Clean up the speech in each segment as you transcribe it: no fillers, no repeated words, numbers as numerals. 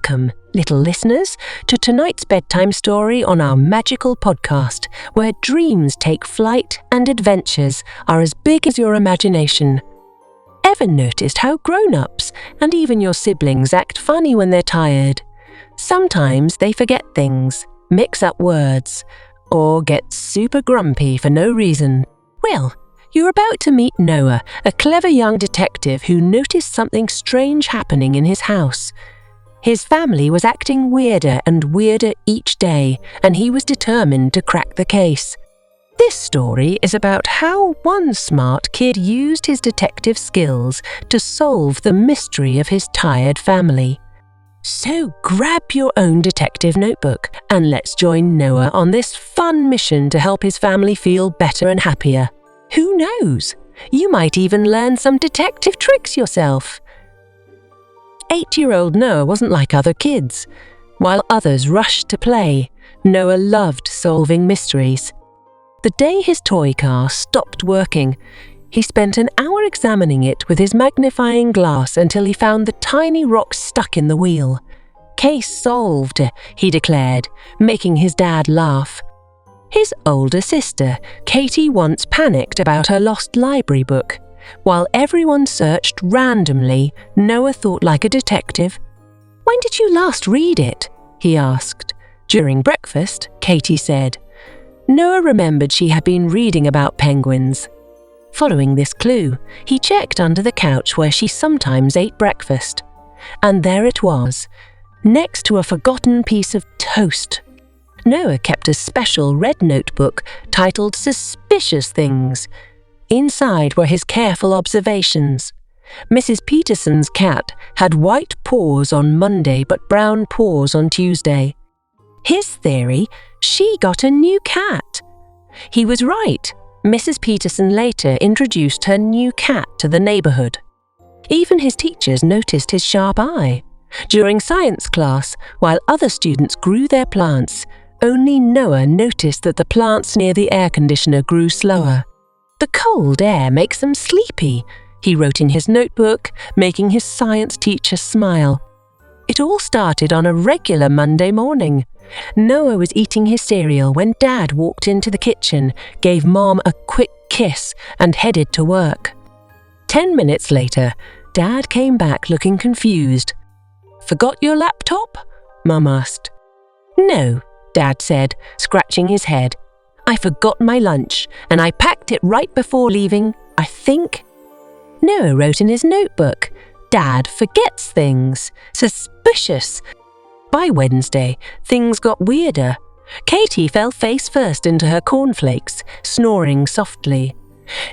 Welcome, little listeners, to tonight's bedtime story on our magical podcast, where dreams take flight and adventures are as big as your imagination. Ever noticed how grown-ups and even your siblings act funny when they're tired? Sometimes they forget things, mix up words, or get super grumpy for no reason. Well, you're about to meet Noah, a clever young detective who noticed something strange happening in his house. His family was acting weirder and weirder each day, and he was determined to crack the case. This story is about how one smart kid used his detective skills to solve the mystery of his tired family. So grab your own detective notebook and let's join Noah on this fun mission to help his family feel better and happier. Who knows? You might even learn some detective tricks yourself. 8-year-old Noah wasn't like other kids. While others rushed to play, Noah loved solving mysteries. The day his toy car stopped working, he spent an hour examining it with his magnifying glass until he found the tiny rock stuck in the wheel. "Case solved," he declared, making his dad laugh. His older sister, Katie, once panicked about her lost library book. While everyone searched randomly, Noah thought like a detective. "When did you last read it?" he asked. "During breakfast," Katie said. Noah remembered she had been reading about penguins. Following this clue, he checked under the couch where she sometimes ate breakfast. And there it was, next to a forgotten piece of toast. Noah kept a special red notebook titled Suspicious Things. Inside were his careful observations. Mrs. Peterson's cat had white paws on Monday but brown paws on Tuesday. His theory, she got a new cat. He was right. Mrs. Peterson later introduced her new cat to the neighborhood. Even his teachers noticed his sharp eye. During science class, while other students grew their plants, only Noah noticed that the plants near the air conditioner grew slower. "The cold air makes them sleepy," he wrote in his notebook, making his science teacher smile. It all started on a regular Monday morning. Noah was eating his cereal when Dad walked into the kitchen, gave Mom a quick kiss, and headed to work. 10 minutes later, Dad came back looking confused. "Forgot your laptop?" Mum asked. "No," Dad said, scratching his head. "I forgot my lunch, and I packed it right before leaving, I think." Noah wrote in his notebook, "Dad forgets things. Suspicious." By Wednesday, things got weirder. Katie fell face first into her cornflakes, snoring softly.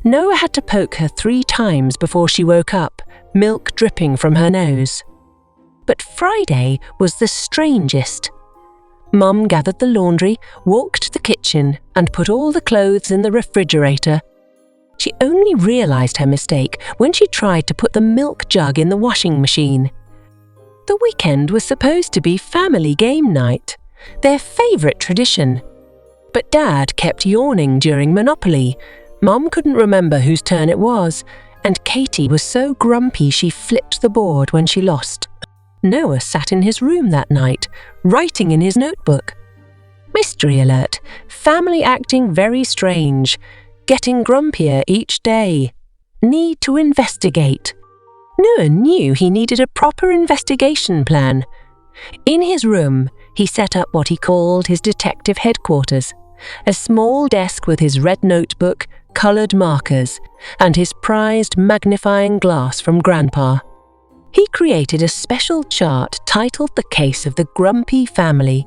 Noah had to poke her 3 times before she woke up, milk dripping from her nose. But Friday was the strangest. Mum gathered the laundry, walked to the kitchen, and put all the clothes in the refrigerator. She only realized her mistake when she tried to put the milk jug in the washing machine. The weekend was supposed to be family game night, their favorite tradition. But Dad kept yawning during Monopoly. Mum couldn't remember whose turn it was, and Katie was so grumpy she flipped the board when she lost. Noah sat in his room that night, writing in his notebook. Mystery alert, family acting very strange, getting grumpier each day. Need to investigate. Noah knew he needed a proper investigation plan. In his room, he set up what he called his detective headquarters, a small desk with his red notebook, coloured markers, and his prized magnifying glass from Grandpa. He created a special chart titled The Case of the Grumpy Family.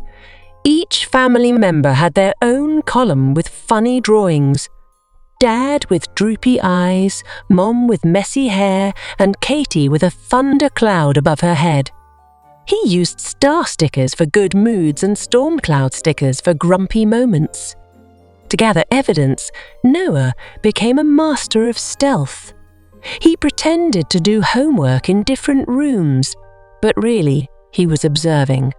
Each family member had their own column with funny drawings. Dad with droopy eyes, Mom with messy hair, and Katie with a thunder cloud above her head. He used star stickers for good moods and storm cloud stickers for grumpy moments. To gather evidence, Noah became a master of stealth. He pretended to do homework in different rooms, but really, he was observing.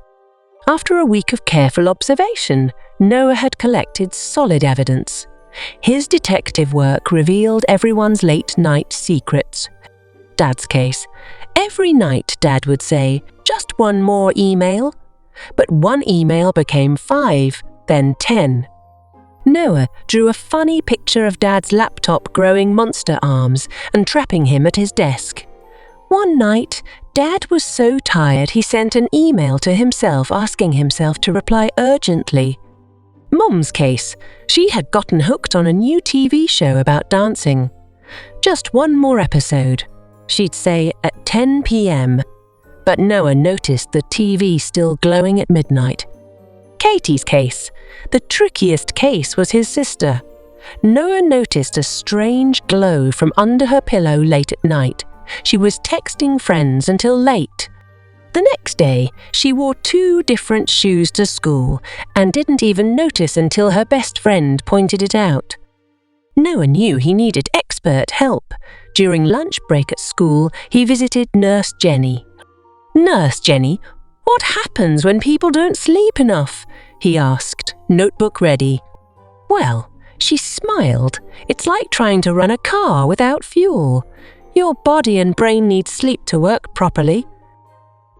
After a week of careful observation, Noah had collected solid evidence. His detective work revealed everyone's late-night secrets. Dad's case. Every night, Dad would say, just one more email. But one email became 5, then 10. Noah drew a funny picture of Dad's laptop growing monster arms and trapping him at his desk. One night, Dad was so tired he sent an email to himself asking himself to reply urgently. Mum's case. She had gotten hooked on a new TV show about dancing. Just one more episode, she'd say at 10 p.m. But Noah noticed the TV still glowing at midnight. Katie's case. The trickiest case was his sister. Noah noticed a strange glow from under her pillow late at night. She was texting friends until late. The next day, she wore 2 different shoes to school and didn't even notice until her best friend pointed it out. Noah knew he needed expert help. During lunch break at school, he visited Nurse Jenny. "Nurse Jenny, what happens when people don't sleep enough?" he asked, notebook ready. "Well," she smiled, "it's like trying to run a car without fuel. Your body and brain need sleep to work properly."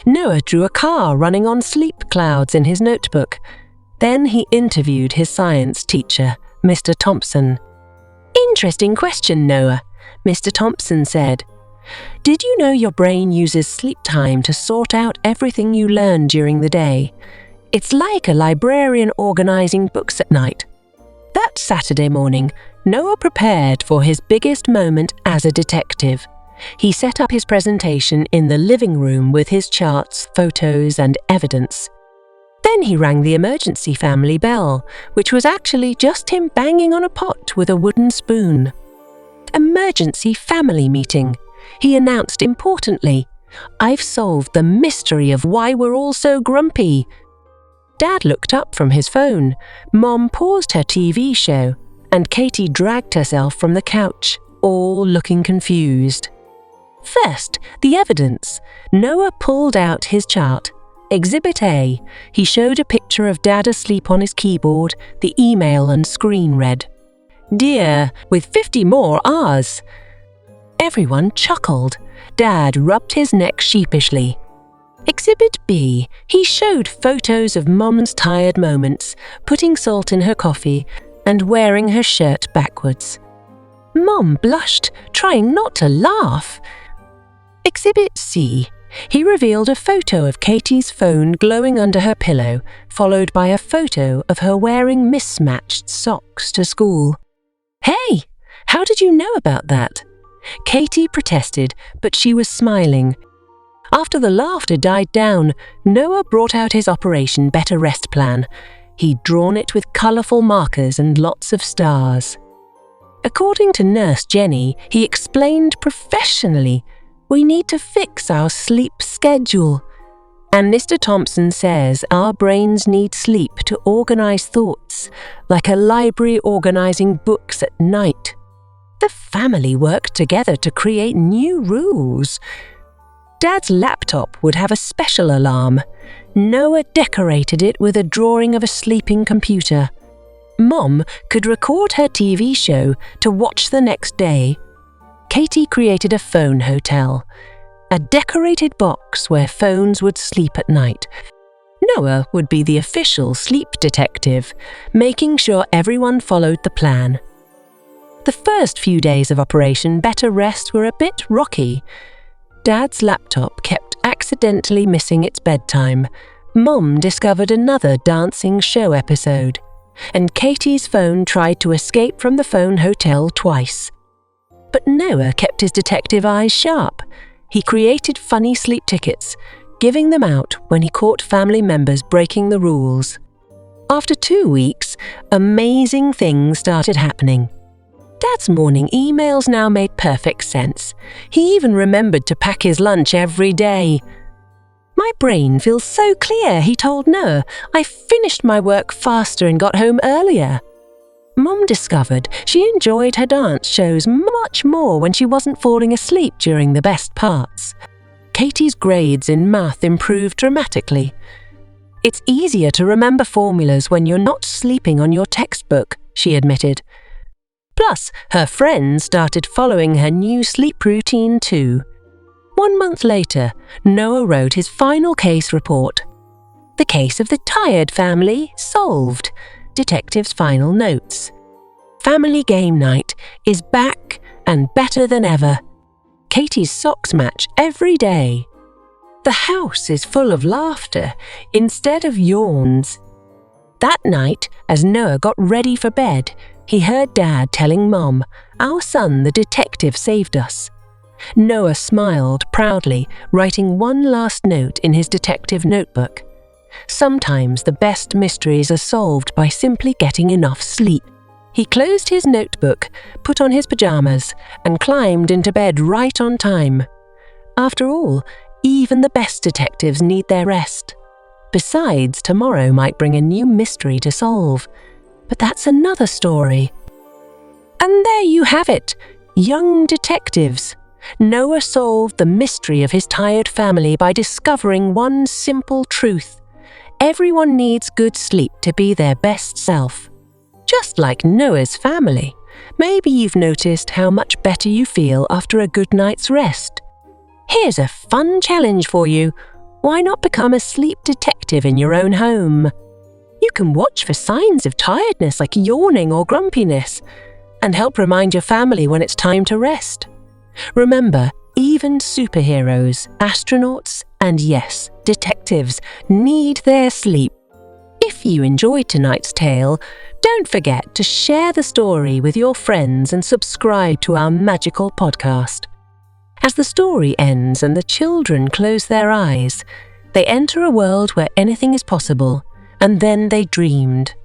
Noah drew a car running on sleep clouds in his notebook. Then he interviewed his science teacher, Mr. Thompson. "Interesting question, Noah," Mr. Thompson said. "Did you know your brain uses sleep time to sort out everything you learn during the day? It's like a librarian organizing books at night." That Saturday morning, Noah prepared for his biggest moment as a detective. He set up his presentation in the living room with his charts, photos, and evidence. Then he rang the emergency family bell, which was actually just him banging on a pot with a wooden spoon. "Emergency family meeting," he announced importantly. "I've solved the mystery of why we're all so grumpy." Dad looked up from his phone. Mom paused her TV show, and Katie dragged herself from the couch, all looking confused. First, the evidence. Noah pulled out his chart. Exhibit A. He showed a picture of Dad asleep on his keyboard. The email and screen read, "Dear," with 50 more R's. Everyone chuckled. Dad rubbed his neck sheepishly. Exhibit B. He showed photos of Mom's tired moments, putting salt in her coffee and wearing her shirt backwards. Mom blushed, trying not to laugh. Exhibit C. He revealed a photo of Katie's phone glowing under her pillow, followed by a photo of her wearing mismatched socks to school. "Hey, how did you know about that?" Katie protested, but she was smiling. After the laughter died down, Noah brought out his Operation Better Rest plan. He'd drawn it with colourful markers and lots of stars. According to Nurse Jenny, he explained professionally, "We need to fix our sleep schedule." And Mr. Thompson says our brains need sleep to organise thoughts, like a library organising books at night. The family worked together to create new rules. Dad's laptop would have a special alarm. Noah decorated it with a drawing of a sleeping computer. Mom could record her TV show to watch the next day. Katie created a phone hotel, a decorated box where phones would sleep at night. Noah would be the official sleep detective, making sure everyone followed the plan. The first few days of Operation Better Rest were a bit rocky. Dad's laptop kept accidentally missing its bedtime. Mom discovered another dancing show episode. And Katie's phone tried to escape from the phone hotel twice. But Noah kept his detective eyes sharp. He created funny sleep tickets, giving them out when he caught family members breaking the rules. After 2 weeks, amazing things started happening. Dad's morning emails now made perfect sense. He even remembered to pack his lunch every day. "My brain feels so clear," he told Noah. "I finished my work faster and got home earlier." Mom discovered she enjoyed her dance shows much more when she wasn't falling asleep during the best parts. Katie's grades in math improved dramatically. "It's easier to remember formulas when you're not sleeping on your textbook," she admitted. Plus, her friends started following her new sleep routine too. 1 month later, Noah wrote his final case report. The case of the Tired family solved. Detective's final notes. Family game night is back and better than ever. Katie's socks match every day. The house is full of laughter instead of yawns. That night, as Noah got ready for bed, he heard Dad telling Mom, "Our son, the detective, saved us." Noah smiled proudly, writing one last note in his detective notebook. Sometimes the best mysteries are solved by simply getting enough sleep. He closed his notebook, put on his pajamas, and climbed into bed right on time. After all, even the best detectives need their rest. Besides, tomorrow might bring a new mystery to solve. But that's another story. And there you have it, young detectives. Noah solved the mystery of his tired family by discovering one simple truth. Everyone needs good sleep to be their best self. Just like Noah's family, maybe you've noticed how much better you feel after a good night's rest. Here's a fun challenge for you. Why not become a sleep detective in your own home? You can watch for signs of tiredness like yawning or grumpiness, and help remind your family when it's time to rest. Remember, even superheroes, astronauts, and yes, detectives need their sleep. If you enjoyed tonight's tale, don't forget to share the story with your friends and subscribe to our magical podcast. As the story ends and the children close their eyes, they enter a world where anything is possible, and then they dreamed.